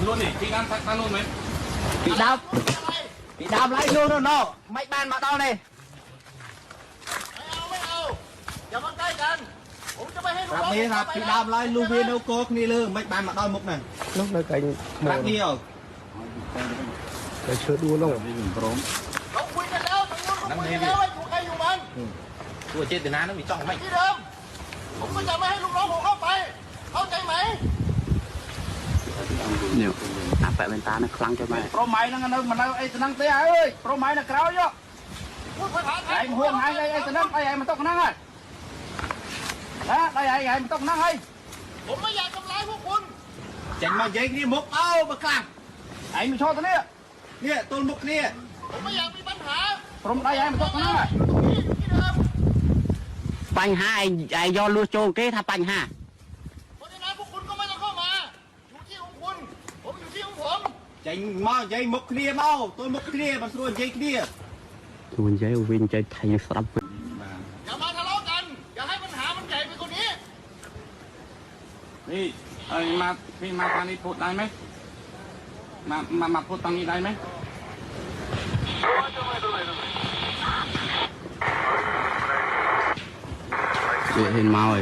luôn điพี่นั่งตั้งนู่นไหม พี่ดำไล่นู่นโน่ไม่บ้านมาต้องเลย ไม่เอาอย่ามาใกล้กันผมจะไม่ให้ลูก ครับ น้อง นี่ครับพี่ดำไล่ลูกเวียนเอาโก๊กนี่เลยไม่บ้านมาต้องมุกนั่น lúc này cảnh ครับนี่เอา cái chưa đua đâu เราคุยกันแล้วตรงนู้นเราคุยกันแล้วว่าอยู่ใครอยู่มัน ตัวเจ็ดเดือนนั้นมีจ้องไหม ที่เดิมผมก็จะไม่ให้ลูกน้องผมเข้าไปเข้าใจไหม nhiều phải bên ta nó khăng cho mày โปรไม้นั่งนั่งมันไอ้นั่งเตะเอ้ยโปรไม้น่ะกราวเยอะ พูดภาษาไทย ไอ้ห่วงไอ้ไอ้นั่งไอ้มันต้องนั่งไอ้นะไอ้มันต้องนั่งไอ้ ผมไม่อยากทำร้ายพวกคุณ จันมาเย้นี่มุกเอามากลาง ไอ้มีชอบตัวนี้ เนี่ยต้นมุกเนี่ย ผมไม่อยากมีปัญหา โปรไอ้มันต้องนั่งไอ้ ที่เดิม bánh ha ai do lưu trôn cái thà bánh ha เพราะฉะนั้นพวกคุณก็ไม่ต้องเข้ามาอยู่ที่ของคุณผมอยู่ที่ของผม จันมาเย้มุกเนี่ยเอาต้นมุกเนี่ยมันส่วนเย้เนี่ย mình chơi win chơi thành sập อย่ามาทะเลาะกันอย่าให้ปัญหามันใหญ่ไปกว่านี้ นี่ไอ้มาพี่มาทางนี้พูดได้ไหมมาพูดทางนี้ได้ไหม hình màu